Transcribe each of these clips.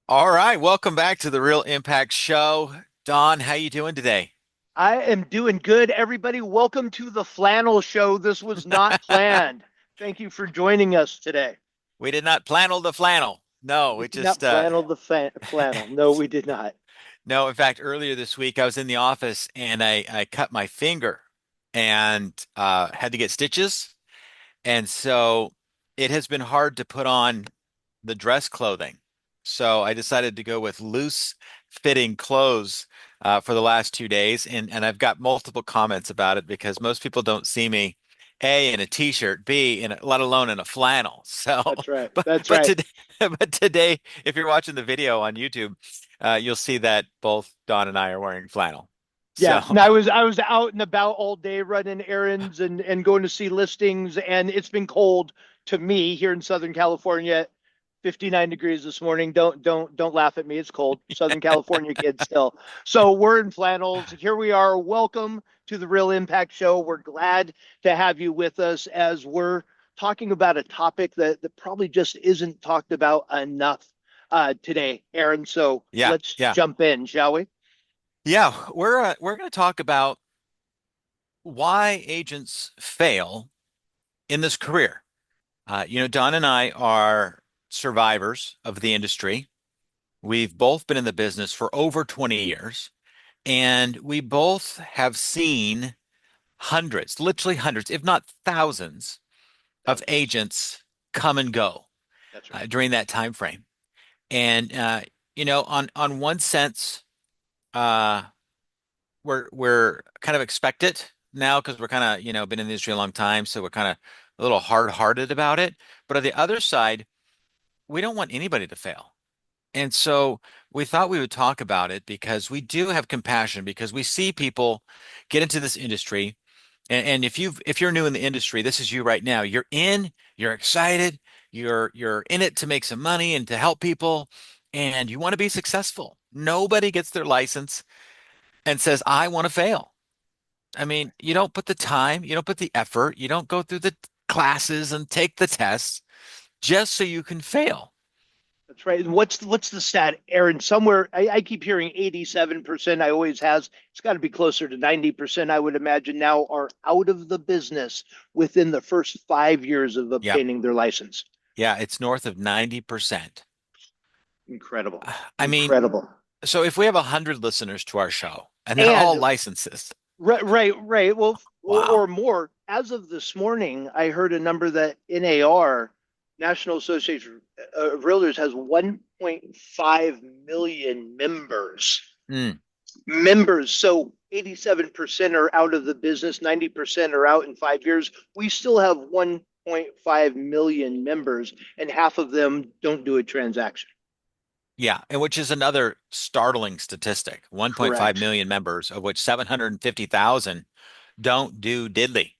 All right, welcome back to the Real Impact Show. Don, how you doing today? I am doing good, everybody. Welcome to the Flannel Show. This was not planned. Thank you for joining us today. We did not flannel the flannel. No, We it did not just flannel the flannel. No, we did not. no, in fact, earlier this week I was in the office and I cut my finger and had to get stitches. And so it has been hard to put on the dress clothing. So I decided to go with loose fitting clothes for the last 2 days. And I've got multiple comments about it because most people don't see me, A, in a t-shirt, B, let alone in a flannel. So, That's right. but, That's but right. today, but today, if you're watching the video on YouTube, you'll see that both Don and I are wearing flannel. So, Yeah. No, I was out and about all day running errands and going to see listings, and it's been cold to me here in Southern California. 59 degrees this morning. Don't laugh at me. It's cold. Southern California kid still. So we're in flannels. Here we are. Welcome to the Real Impact Show. We're glad to have you with us as we're talking about a topic that probably just isn't talked about enough today, Aaron. So yeah, let's yeah, jump in, shall we? yeah. We're going to talk about why agents fail in this career. Don and I are survivors of the industry. We've both been in the business for over 20 years, and we both have seen hundreds, literally hundreds, if not thousands, of Thousands. agents come and go That's right. during that time frame. And on one sense, uh, we're kind of expect it now because we're kind of been in the industry a long time, so we're kind of a little hard-hearted about it. But on the other side, we don't want anybody to fail. And so we thought we would talk about it because we do have compassion because we see people get into this industry. And if you're new in the industry, this is you right now. You're excited, you're in it to make some money and to help people, and you want to be successful. Nobody gets their license and says, I want to fail. I mean, you don't put the time, you don't put the effort, you don't go through the classes and take the tests just so you can fail. That's right. And what's the stat, Aaron? Somewhere I keep hearing 87%. I always has. It's got to be closer to 90%, I would imagine now, are out of the business within the first 5 years of Yeah. obtaining their license. Yeah, it's north of 90%. Incredible. I mean, Incredible. so if we have 100 listeners to our show and they're all And licenses, right. Well, or wow. more. As of this morning, I heard a number that NAR, National Association of Realtors, has 1.5 million Mm, members. So 87% are out of the business, 90% are out in 5 years. We still have 1.5 million members, and half of them don't do a transaction. yeah, and which is another startling statistic. 1.5 Correct. million members, of which 750,000 don't do diddly.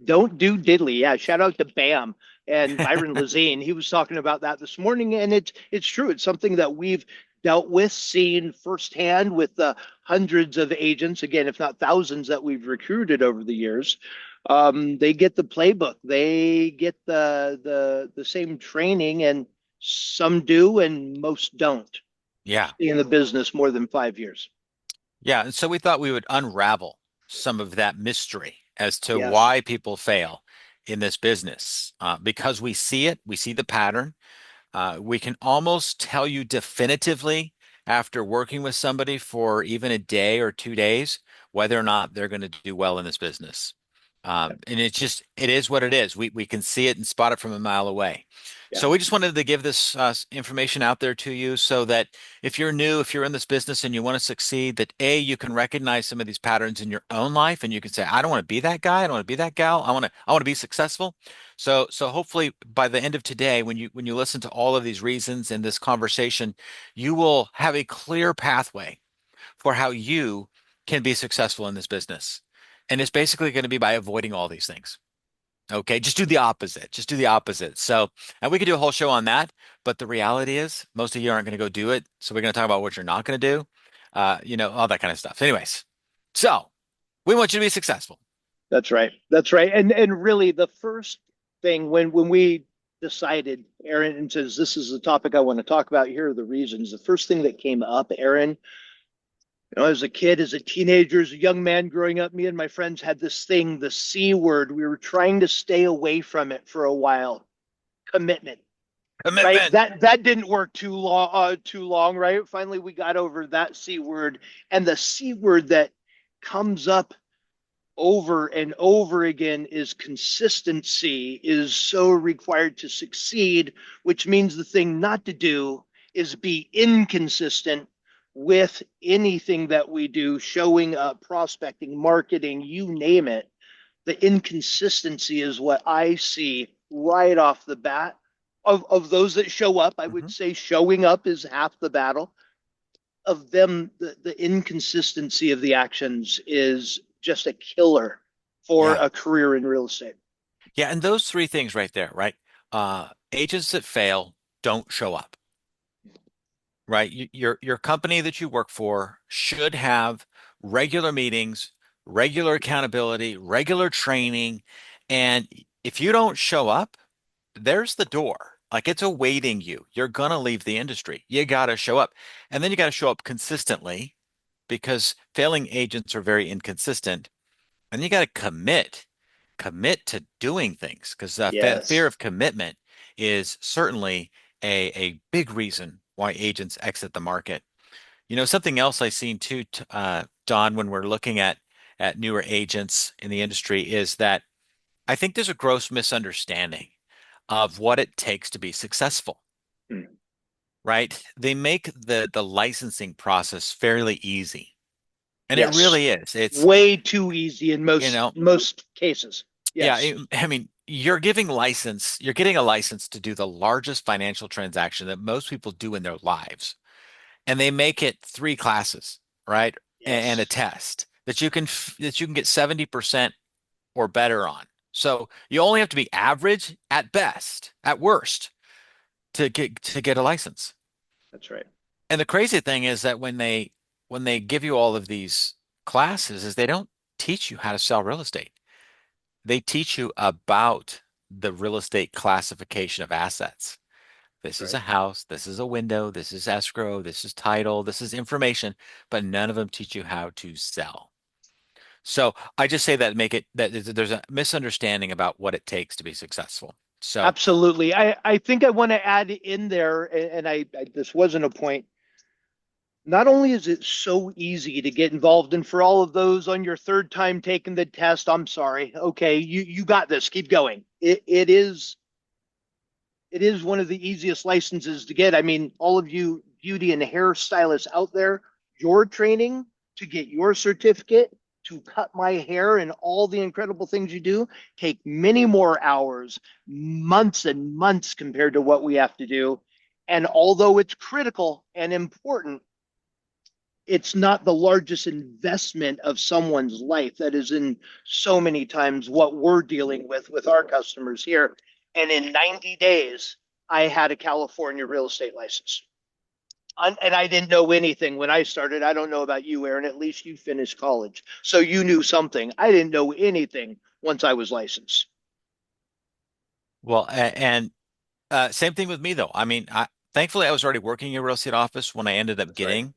Don't do diddly. Yeah, shout out to Bam and Byron Lazine. He was talking about that this morning, and it's true. It's something that we've dealt with, seen firsthand with the hundreds of agents, again, if not thousands, that we've recruited over the years. They get the playbook, they get the same training, and some do, and most don't. Yeah. Stay in the business more than 5 years. Yeah. And so we thought we would unravel some of that mystery as to Yes. why people fail in this business. Because we see it, we see the pattern. We can almost tell you definitively after working with somebody for even a day or 2 days whether or not they're going to do well in this business. And it is what it is. We can see it and spot it from a mile away. Yeah. So we just wanted to give this information out there to you so that if you're new, if you're in this business and you want to succeed, that A, you can recognize some of these patterns in your own life and you can say, I don't want to be that guy. I don't want to be that gal. I want to be successful. So hopefully by the end of today, when you listen to all of these reasons in this conversation, you will have a clear pathway for how you can be successful in this business. And it's basically going to be by avoiding all these things. Okay, just do the opposite. Just do the opposite. So, and we could do a whole show on that, but the reality is most of you aren't going to go do it. So we're going to talk about what you're not going to do, all that kind of stuff. Anyways, so we want you to be successful. That's right. That's right. And really the first thing when we decided, Aaron, and says, this is the topic I want to talk about. Here are the reasons. The first thing that came up, Aaron, as a kid, as a teenager, as a young man growing up, me and my friends had this thing, the C word. We were trying to stay away from it for a while. Commitment, right? Commitment. That didn't work too long, right? Finally, we got over that C word, and the C word that comes up over and over again is consistency is so required to succeed, which means the thing not to do is be inconsistent with anything that we do, showing up, prospecting, marketing, you name it. The inconsistency is what I see right off the bat. Of those that show up, I would Mhm. say showing up is half the battle. Of them, the inconsistency of the actions is just a killer for Yeah. a career in real estate. Yeah. And those three things right there, right? Agents that fail don't show up, right? Your company that you work for should have regular meetings, regular accountability, regular training. And if you don't show up, there's the door. Like it's awaiting you. You're gonna leave the industry. You gotta show up. And then you gotta show up consistently because failing agents are very inconsistent. And you gotta commit to doing things because fear Yes. of commitment is certainly a big reason why agents exit the market. You know, something else I've seen too, Don, when we're looking at newer agents in the industry is that I think there's a gross misunderstanding of what it takes to be successful, right? They make the licensing process fairly easy, and it Yes. really is. It's, Way too easy in you know, most cases. yeah, Yes. I mean, you're getting a license to do the largest financial transaction that most people do in their lives. And they make it three classes, right? And a Yes. test that you can get 70% or better on. So you only have to be average at best, at worst, to get a license. That's right. And the crazy thing is that when they give you all of these classes, is they don't teach you how to sell real estate. They teach you about the real estate classification of assets. That's This is right. a house, this is a window, this is escrow, this is title, this is information, but none of them teach you how to sell. So I just say that make it that there's a misunderstanding about what it takes to be successful. So, Absolutely. I think I want to add in there, and this wasn't a point. Not only is it so easy to get involved, and for all of those on your third time taking the test, I'm sorry. Okay, you got this. Keep going. It is one of the easiest licenses to get. I mean, all of you beauty and hair stylists out there, your training to get your certificate to cut my hair and all the incredible things you do take many more hours, months and months compared to what we have to do. And although it's critical and important, it's not the largest investment of someone's life that is in so many times what we're dealing with our customers here. And in 90 days, I had a California real estate license. And I didn't know anything when I started. I don't know about you, Aaron. At least you finished college. So you knew something. I didn't know anything once I was licensed. well, and same thing with me though. I mean, thankfully I was already working in a real estate office when I ended up That's right. getting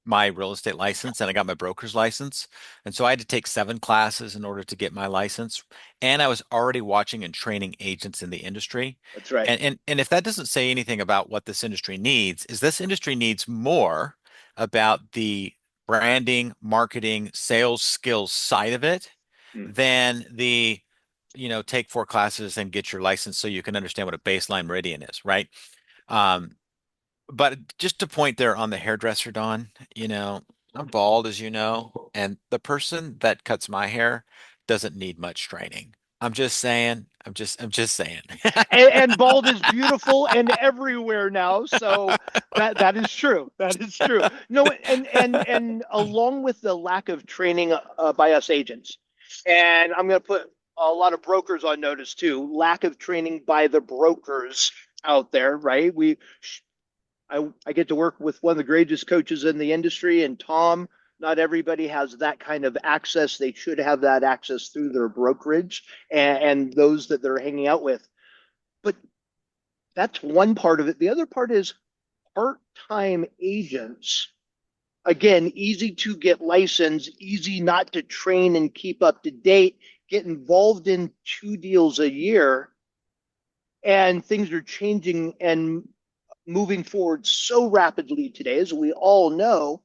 my real estate license and I got my broker's license. And so I had to take 7 classes in order to get my license. And I was already watching and training agents in the industry. That's right. And if that doesn't say anything about what this industry needs, is this industry needs more about the branding, marketing, sales skills side of it Mm. than take 4 classes and get your license so you can understand what a baseline meridian is, right? Um, but just to point there on the hairdresser, Don, I'm bald, as you know, and the person that cuts my hair doesn't need much training. I'm just saying. I'm just saying. And bald is beautiful and everywhere now. So that is true. That is true. No, and along with the lack of training by us agents, and I'm going to put a lot of brokers on notice too. Lack of training by the brokers out there, right? I get to work with one of the greatest coaches in the industry, and Tom. Not everybody has that kind of access. They should have that access through their brokerage and those that they're hanging out with. But That's one part of it. The other part is part-time agents. Again, easy to get licensed, easy not to train and keep up to date, get involved in two deals a year, and things are changing and moving forward so rapidly today, as we all know,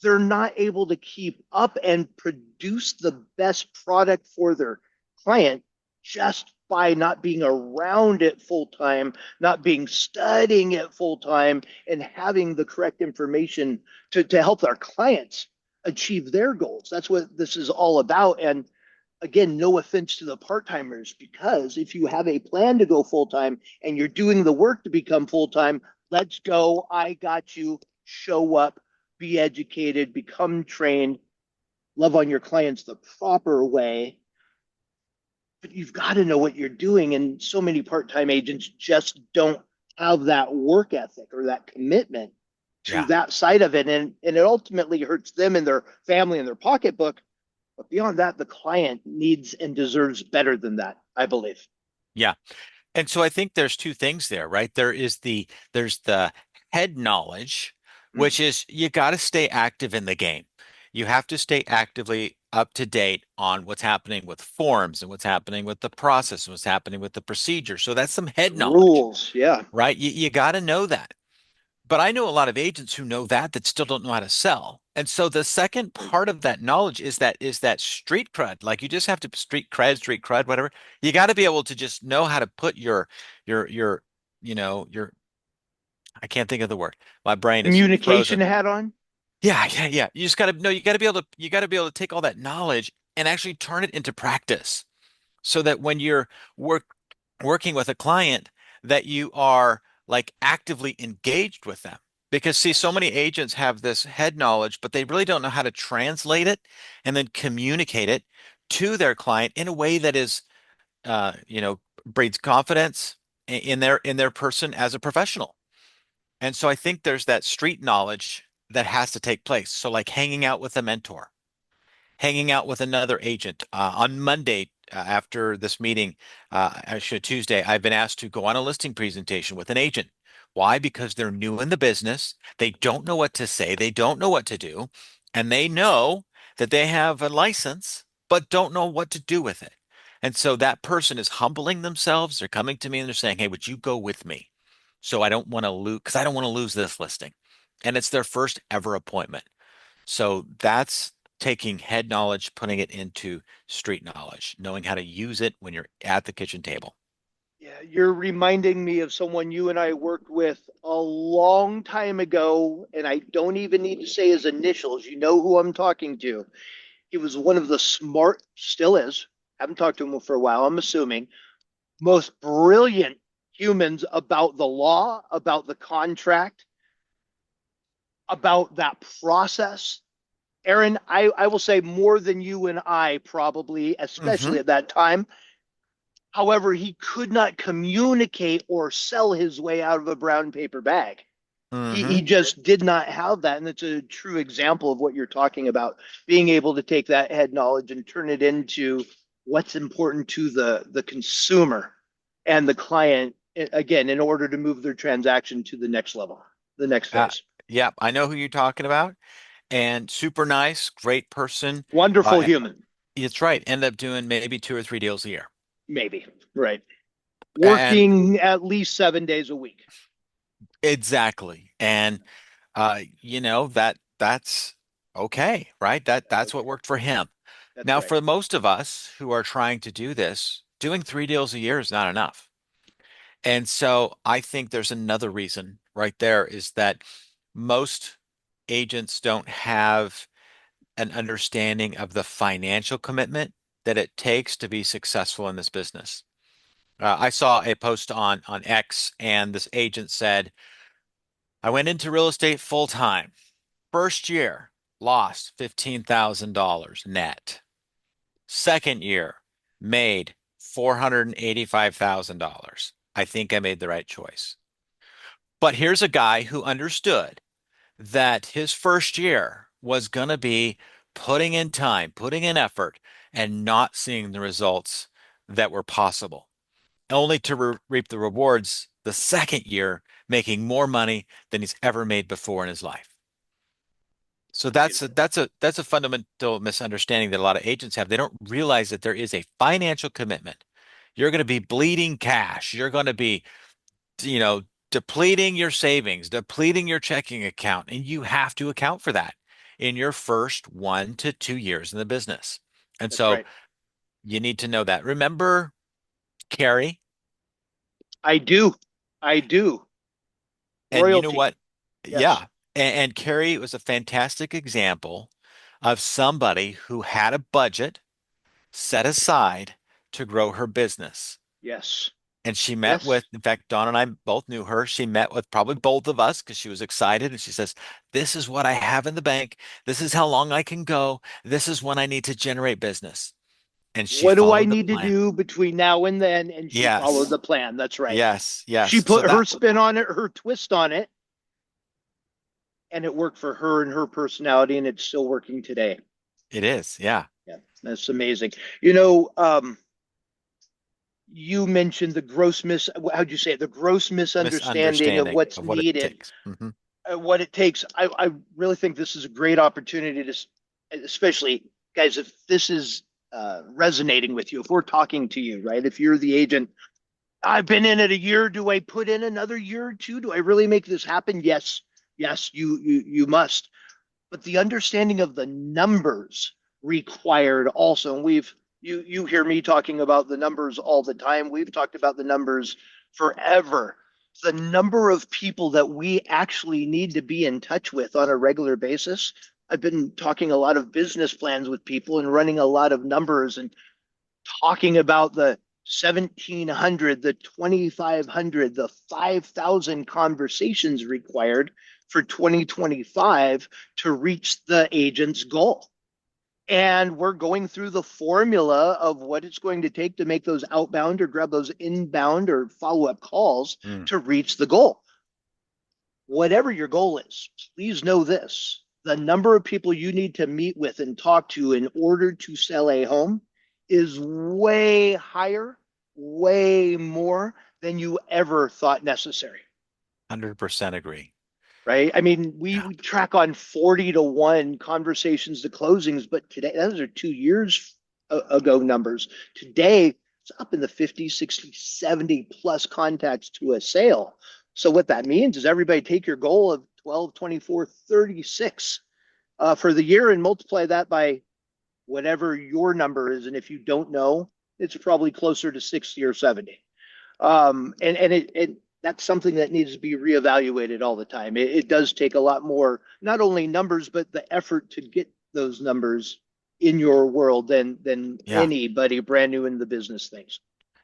they're not able to keep up and produce the best product for their client just by not being around it full time, not being studying it full time, and having the correct information to help our clients achieve their goals. That's what this is all about. And again, no offense to the part timers, because if you have a plan to go full time and you're doing the work to become full time, let's go. I got you. Show up, be educated, become trained, love on your clients the proper way. But you've got to know what you're doing. And so many part time agents just don't have that work ethic or that commitment to Yeah. that side of it. And it ultimately hurts them and their family and their pocketbook. But beyond that, the client needs and deserves better than that, I believe. Yeah. And so I think there's two things there, right? There's the head knowledge, which is you got to stay active in the game. You have to stay actively up to date on what's happening with forms and what's happening with the process and what's happening with the procedure. So that's some The head knowledge, rules, yeah. right? You got to know that. But I know a lot of agents who know that still don't know how to sell. And so the second part of that knowledge is that street cred. Like you just have to street cred, whatever. You got to be able to just know how to put your your I can't think of the word. My brain is Communication frozen. hat on. Yeah, yeah, yeah. You just got to know you got to be able to take all that knowledge and actually turn it into practice so that when you're work working with a client that you are like actively engaged with them. Because see, so Yes. many agents have this head knowledge, but they really don't know how to translate it and then communicate it to their client in a way that is, breeds confidence in their person as a professional. And so I think there's that street knowledge that has to take place. So like hanging out with a mentor, hanging out with another agent. On Monday, after this meeting, actually Tuesday, I've been asked to go on a listing presentation with an agent. Why? Because they're new in the business. They don't know what to say. They don't know what to do. And they know that they have a license, but don't know what to do with it. And so that person is humbling themselves. They're coming to me and they're saying, "Hey, would you go with me? So I don't want to lose, because I don't want to lose this listing." And it's their first ever appointment. So that's taking head knowledge, putting it into street knowledge, knowing how to use it when you're at the kitchen table. Yeah, you're reminding me of someone you and I worked with a long time ago, and I don't even need to say his initials. You know who I'm talking to. He was one of the smart, still is, haven't talked to him for a while, I'm assuming, most brilliant humans about the law, about the contract, about that process. Aaron, I will say more than you and I probably, Hmm. especially at that time. However, he could not communicate or sell his way out of a brown paper bag. He Hmm. just did not have that. And it's a true example of what you're talking about, being able to take that head knowledge and turn it into what's important to the consumer and the client, again, in order to move their transaction to the next level, the next Uh, phase. yeah, I know who you're talking about. And super nice, great person. Wonderful Uh, human, it's right. End up doing maybe two or three deals a year. maybe, right? And Working at least 7 days a week. exactly. And that's okay, right? That's That's what okay. worked for him. That's Now, right. for most of us who are trying to do this, doing three deals a year is not enough. And so I think there's another reason right there is that most agents don't have an understanding of the financial commitment that it takes to be successful in this business. I saw a post on X, and this agent said, "I went into real estate full time. First year, lost $15,000 net. Second year, made $485,000. I think I made the right choice." But here's a guy who understood that his first year was going to be putting in time, putting in effort, and not seeing the results that were possible. only to reap the rewards the second year, making more money than he's ever made before in his life. So Unbelievable. that's a fundamental misunderstanding that a lot of agents have. They don't realize that there is a financial commitment. You're going to be bleeding cash. You're going to be, you know, depleting your savings, depleting your checking account, and you have to account for that in your first 1 to 2 years in the business. And That's so right. you need to know that. Remember Carrie? I do. I do. And you know Royalty. what? Yes. Yeah. And Carrie was a fantastic example of somebody who had a budget set aside to grow her business. Yes. And she met with, Yes. in fact, Dawn and I both knew her. She met with probably both of us because she was excited. And she says, this is what I have in the bank. This is how long I can go. This is when I need to generate business. And she What do I followed the need to plan. do between now and then? And she followed Yes, the plan. That's right. yes, She yes. So put her spin on it, her twist on it, and it worked for her and her personality, and it's still working today. it is. Yeah. Yeah, that's amazing. You know, you mentioned the gross how'd you say it? The gross misunderstanding of Misunderstanding what's of what it needed, takes. Hmm. what it takes. I really think this is a great opportunity to, especially guys, if this is resonating with you, if we're talking to you, right? If you're the agent, I've been in it a year. Do I put in another year or two? Do I really make this happen? Yes, yes, you must. But the understanding of the numbers required also, and you hear me talking about the numbers all the time. We've talked about the numbers forever. The number of people that we actually need to be in touch with on a regular basis. I've been talking a lot of business plans with people and running a lot of numbers and talking about the 1700, the 2500, the 5000 conversations required for 2025 to reach the agent's goal. And we're going through the formula of what it's going to take to make those outbound or grab those inbound or follow up calls Mm, to reach the goal. Whatever your goal is, please know this: the number of people you need to meet with and talk to in order to sell a home is way higher, way more than you ever thought necessary. 100% agree. Right? I mean, we, Yeah. we track on 40 to 1 conversations to closings, but today, those are 2 years ago numbers. Today, it's up in the 50, 60, 70 plus contacts to a sale. So, what that means is everybody take your goal of 12, 24, 36 for the year and multiply that by whatever your number is. And if you don't know, it's probably closer to 60 or 70. And that's something that needs to be reevaluated all the time. It does take a lot more, not only numbers, but the effort to get those numbers in your world than Yeah. anybody brand new in the business thinks.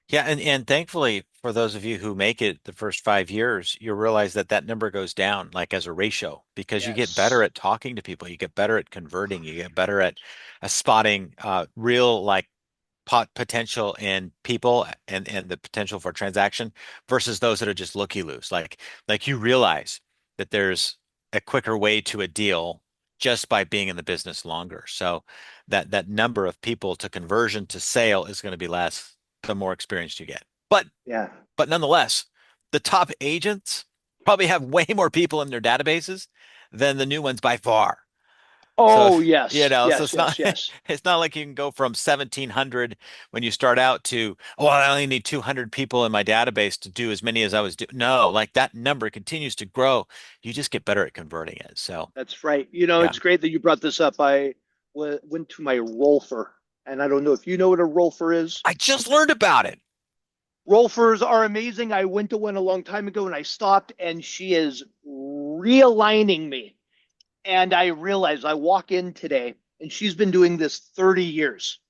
Yeah. And thankfully, for those of you who make it the first 5 years, you realize that that number goes down like as a ratio because you get better Yes. at talking to people. You get better at converting. You get better at spotting real like potential in people and the potential for transaction versus those that are just looky-loos. Like you realize that there's a quicker way to a deal just by being in the business longer. So that number of people to conversion to sale is going to be less the more experienced you get. Yeah. But nonetheless, the top agents probably have way more people in their databases than the new ones by far. So, Oh, you yes. know, so Yes. it's not Yes. Yes. it's not like you can go from 1700 when you start out to, oh, I only need 200 people in my database to do as many as I was doing. No, like that number continues to grow. You just get better at converting it. So, That's right. You know, yeah. it's great that you brought this up. I went to my rolfer, and I don't know if you know what a rolfer is. I just learned about it. Rolfers are amazing. I went to one a long time ago and I stopped, and she is realigning me. And I realized I walk in today and she's been doing this 30 years.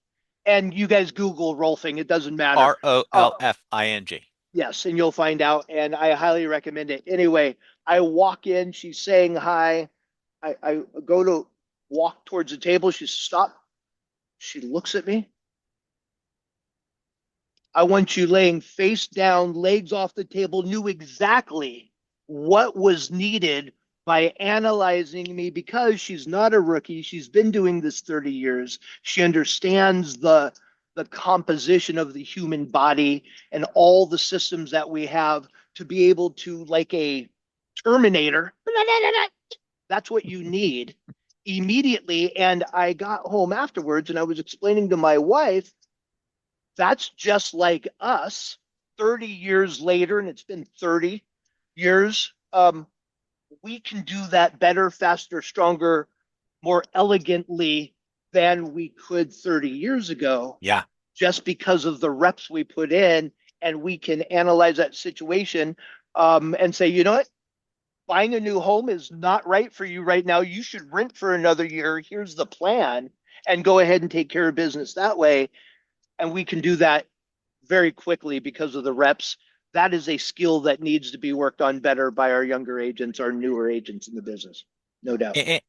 And you guys Google Rolfing, it doesn't matter. Rolfing. Yes, and you'll find out. And I highly recommend it. Anyway, I walk in, she's saying hi. I go to walk towards the table. She stops. She looks at me. I want you laying face down, legs off the table, knew exactly what was needed by analyzing me because she's not a rookie. She's been doing this 30 years. She understands the composition of the human body and all the systems that we have to be able to, like a Terminator, that's what you need immediately. And I got home afterwards and I was explaining to my wife, that's just like us 30 years later, and it's been 30 years. We can do that better, faster, stronger, more elegantly than we could 30 years ago, Yeah. just because of the reps we put in. And we can analyze that situation and say, you know what? Buying a new home is not right for you right now. You should rent for another year. Here's the plan, and go ahead and take care of business that way. And we can do that very quickly because of the reps. That is a skill that needs to be worked on better by our younger agents, our newer agents in the business, no doubt. And,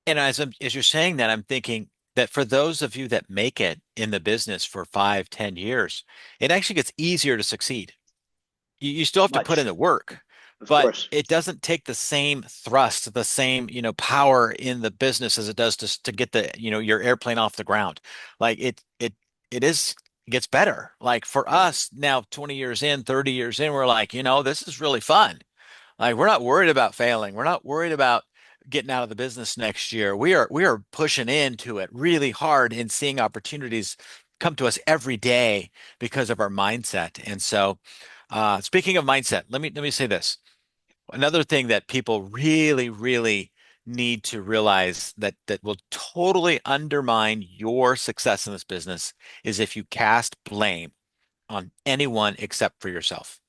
and as you're saying that, I'm thinking that for those of you that make it in the business for 5, 10 years, it actually gets easier to succeed. You still have to put in Much, the work, of but course. it doesn't take the same thrust, the same, power in the business as it does to get the, your airplane off the ground. Like it is, it gets better. Like for us now, 20 years in, 30 years in, we're like, this is really fun. Like we're not worried about failing. We're not worried about getting out of the business next year. We are pushing into it really hard and seeing opportunities come to us every day because of our mindset. And so, speaking of mindset, let me say this. Another thing that people really, really need to realize that will totally undermine your success in this business is if you cast blame on anyone except for yourself.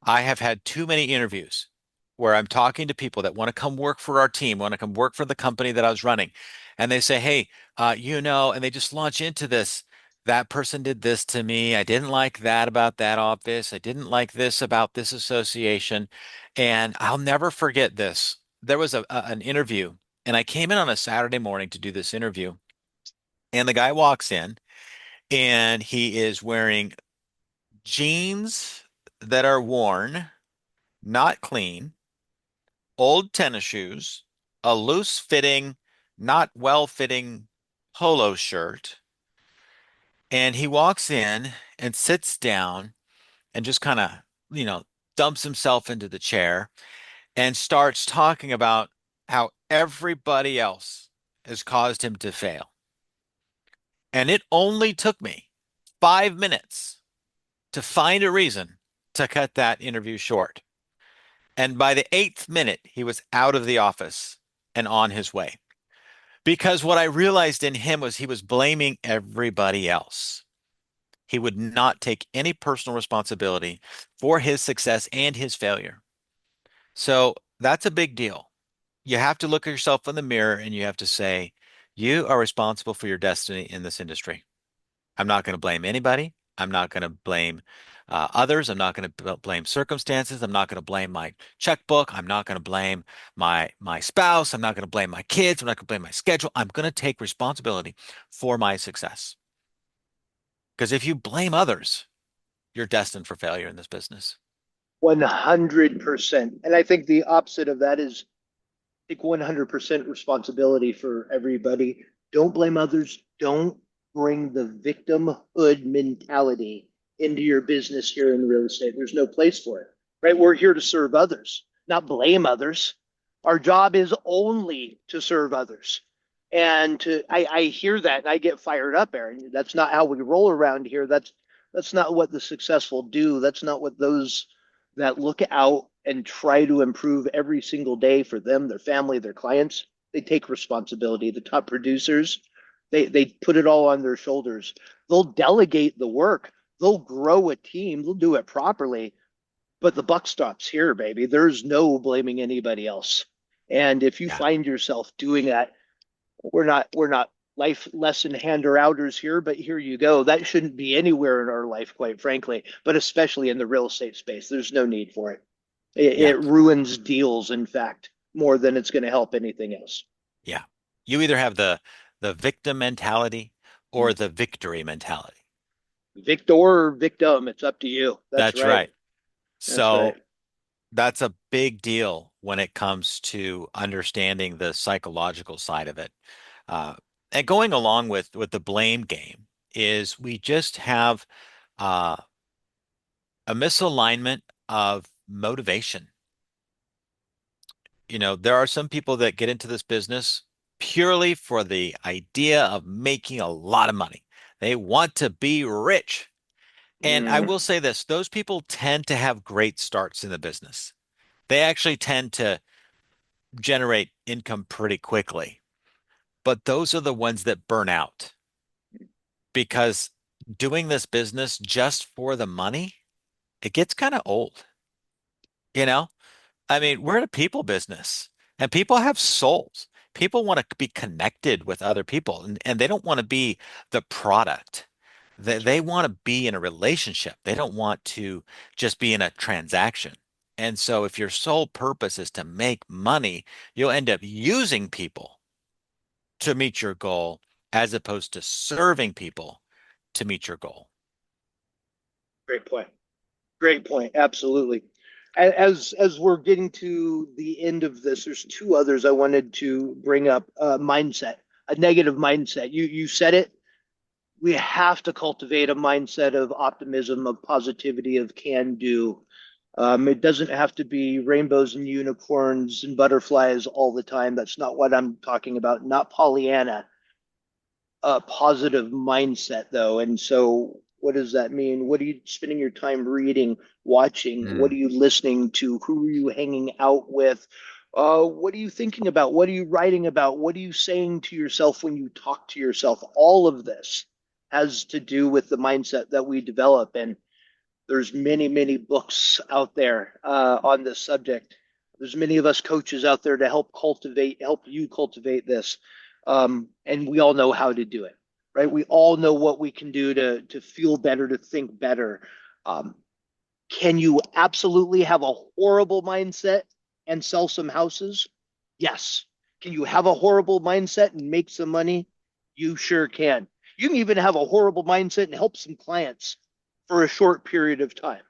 I have had too many interviews where I'm talking to people that want to come work for our team, want to come work for the company that I was running. And they say, hey, and they just launch into this. That person did this to me. I didn't like that about that office. I didn't like this about this association. And I'll never forget this. There was an interview, and I came in on a Saturday morning to do this interview. And the guy walks in, and he is wearing jeans that are worn, not clean, old tennis shoes, a loose fitting, not well fitting polo shirt. And he walks in and sits down and just kind of, you know, dumps himself into the chair and starts talking about how everybody else has caused him to fail. And it only took me 5 minutes to find a reason to cut that interview short. And by the eighth minute, he was out of the office and on his way. Because what I realized in him was he was blaming everybody else. He would not take any personal responsibility for his success and his failure. So that's a big deal. You have to look at yourself in the mirror and you have to say, you are responsible for your destiny in this industry. I'm not going to blame anybody. I'm not going to blame others. I'm not going to blame circumstances. I'm not going to blame my checkbook. I'm not going to blame my spouse. I'm not going to blame my kids. I'm not going to blame my schedule. I'm going to take responsibility for my success. Because if you blame others, you're destined for failure in this business. 100%. And I think the opposite of that is take 100% responsibility for everybody. Don't blame others. Don't bring the victimhood mentality into your business here in real estate. There's no place for it, right? We're here to serve others, not blame others. Our job is only to serve others. And I hear that and I get fired up, Aaron. That's not how we roll around here. That's not what the successful do. That's not what those that look out and try to improve every single day for them, their family, their clients. They take responsibility. The top producers, they put it all on their shoulders. They'll delegate the work. They'll grow a team. They'll do it properly. But the buck stops here, baby. There's no blaming anybody else. And if you Yeah, find yourself doing that, we're not life lesson hander outers here, but here you go. That shouldn't be anywhere in our life, quite frankly, but especially in the real estate space. There's no need for it. It, yeah, it ruins deals, in fact, more than it's going to help anything else. yeah. You either have the victim mentality or the victory mentality. Victor or victim, it's up to you. That's That's right. right. That's right. So that's a big deal when it comes to understanding the psychological side of it. Uh, and going along with the blame game is we just have uh, a misalignment of motivation. There are some people that get into this business purely for the idea of making a lot of money. They want to be rich. And I Mm, will say this, those people tend to have great starts in the business. They actually tend to generate income pretty quickly. But those are the ones that burn out because doing this business just for the money, it gets kind of old, you know? I yeah, mean, we're in a people business and people have souls. People want to be connected with other people and they don't want to be the product. They, that's they right. want to be in a relationship. They don't want to just be in a transaction. And so if your sole purpose is to make money, you'll end up using people to meet your goal as opposed to serving people to meet your goal. Great point. Great point. Absolutely. As we're getting to the end of this, there's two others I wanted to bring up. Mindset, a negative mindset. You said it. We have to cultivate a mindset of optimism, of positivity, of can do. It doesn't have to be rainbows and unicorns and butterflies all the time. That's not what I'm talking about. Not Pollyanna. A positive mindset, though. And so, what does that mean? What are you spending your time reading, watching? What are Mm, you listening to? Who are you hanging out with? What are you thinking about? What are you writing about? What are you saying to yourself when you talk to yourself? All of this has to do with the mindset that we develop. And there's many books out there on this subject. There's many of us coaches out there to help you cultivate this, and we all know how to do it, right? We all know what we can do to feel better, to think better. Um, can you absolutely have a horrible mindset and sell some houses? Yes. Can you have a horrible mindset and make some money? You sure can. You can even have a horrible mindset and help some clients for a short period of time.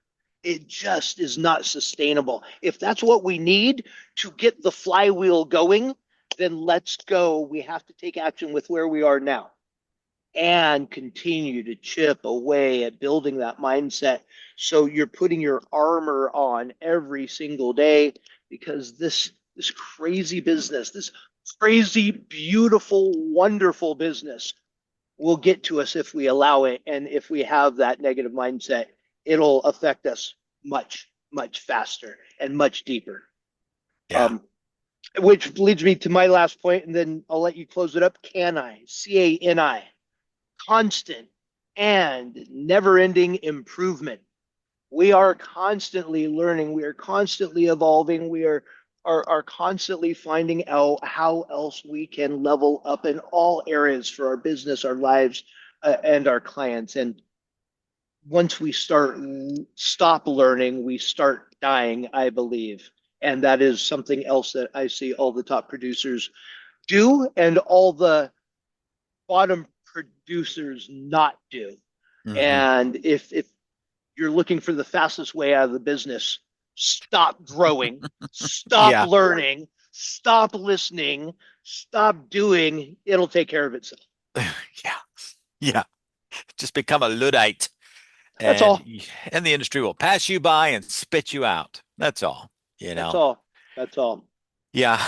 It just is not sustainable. If that's what we need to get the flywheel going, then let's go. We have to take action with where we are now and continue to chip away at building that mindset. So you're putting your armor on every single day because this crazy business, this crazy, beautiful, wonderful business will get to us if we allow it. And if we have that negative mindset, it'll affect us much faster and much deeper. yeah. Um, which leads me to my last point, and then I'll let you close it up. CANI, CANI, constant and never ending improvement. We are constantly learning, we are constantly evolving, are constantly finding out how else we can level up in all areas for our business, our lives, and our clients. And once we stop learning, we start dying, I believe. And that is something else that I see all the top producers do and all the bottom producers not do. Hmm. And if you're looking for the fastest way out of the business, stop growing, stop Yeah. learning, stop listening, stop doing. It'll take care of itself. Yeah. Yeah. Just become a Luddite That's and all. and the industry will pass you by and spit you out. That's all, you That's know. all. That's all. Yeah,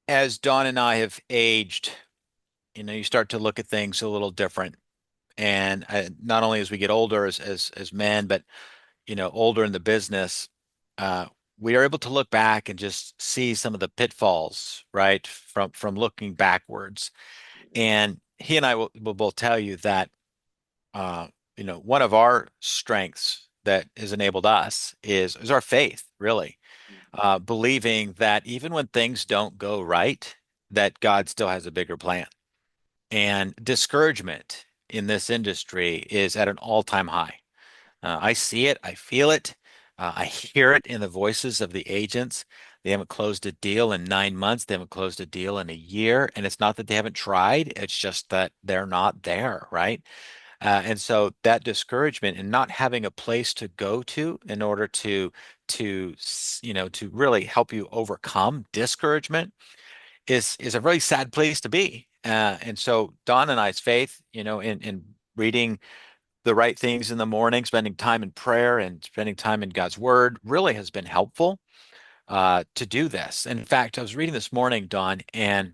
as Dawn and I have aged, you start to look at things a little different. And not only as we get older as men, but older in the business, uh, we are able to look back and just see some of the pitfalls, right, from looking backwards. And he and I will both tell you that uh, one of our strengths that has enabled us is our faith, really, believing that even when things don't go right, that God still has a bigger plan. And discouragement in this industry is at an all-time high. I see it, I feel it, I hear it in the voices of the agents. They haven't closed a deal in 9 months. They haven't closed a deal in a year. And it's not that they haven't tried, it's just that they're not there, right? And so that discouragement and not having a place to go to in order to really help you overcome discouragement is a really sad place to be. And so Don and I's faith, in reading the right things in the morning, spending time in prayer and spending time in God's word really has been helpful to do this. In fact, I was reading this morning, Don, and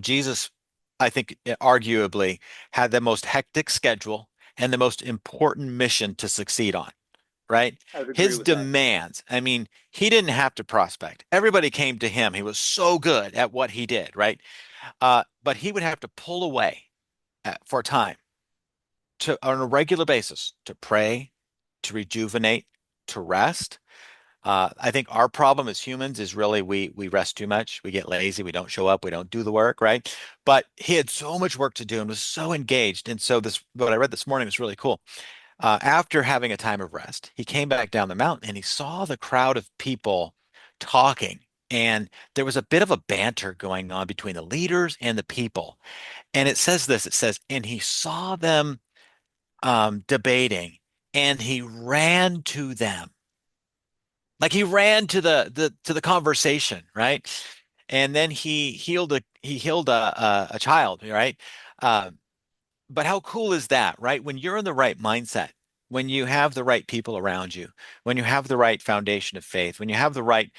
Jesus, I think arguably had the most hectic schedule and the most important mission to succeed on, right? I would agree His with that. demands. I mean, he didn't have to prospect. Everybody came to him. He was so good at what he did, right? But he would have to pull away for time on a regular basis to pray, to rejuvenate, to rest. I think our problem as humans is really we rest too much. We get lazy. We don't show up. We don't do the work, right? But he had so much work to do and was so engaged. And so this, what I read this morning was really cool. After having a time of rest, he came back down the mountain and he saw the crowd of people talking. And there was a bit of a banter going on between the leaders and the people. And it says, and he saw them debating and he ran to them. Like he ran to the conversation, right? And then he healed a child, right? Um, but how cool is that, right? When you're in the right mindset, when you have the right people around you, when you have the right foundation of faith, when you have the right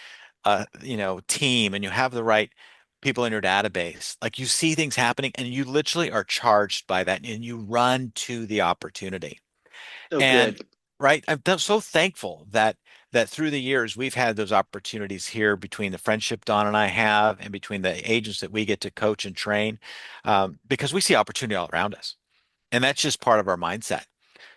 team and you have the right people in your database, like you see things happening and you literally are charged by that and you run to the opportunity. So And good. right, so thankful that through the years we've had those opportunities here between the friendship Don and I have and between the agents that we get to coach and train, because we see opportunity all around us. And that's just part of our mindset.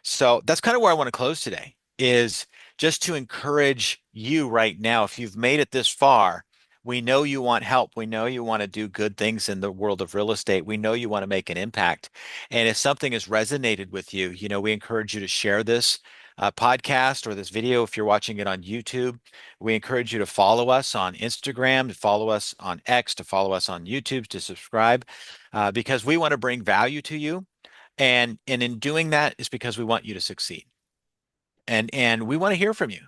So that's kind of where I want to close today is just to encourage you right now. If you've made it this far, we know you want help. We know you want to do good things in the world of real estate. We know you want to make an impact. And if something has resonated with you, we encourage you to share this podcast or this video if you're watching it on YouTube. We encourage you to follow us on Instagram, to follow us on X, to follow us on YouTube, to subscribe, because we want to bring value to you. And in doing that is because we want you to succeed. And we want to hear from you.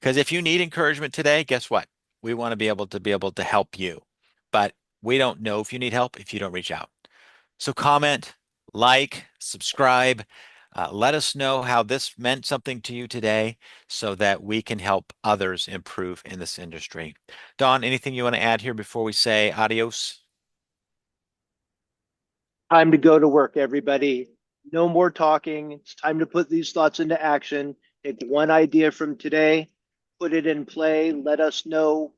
Because if you need encouragement today, guess what? We want to be able to help you. But we don't know if you need help if you don't reach out. So comment, like, subscribe. Let us know how this meant something to you today so that we can help others improve in this industry. Don, anything you want to add here before we say adios? Time to go to work, everybody. No more talking. It's time to put these thoughts into action. Take one idea from today, put it in play. Let us know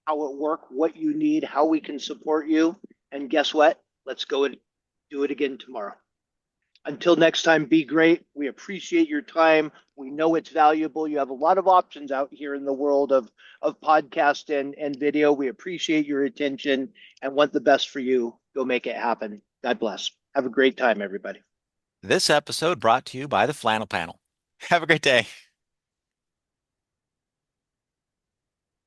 how it worked, what you need, how we can support you. And guess what? Let's go and do it again tomorrow. Until next time, be great. We appreciate your time. We know it's valuable. You have a lot of options out here in the world of podcast and video. We appreciate your attention and want the best for you. Go make it happen. God bless. Have a great time, everybody. This episode brought to you by the Flannel Panel. Have a great day.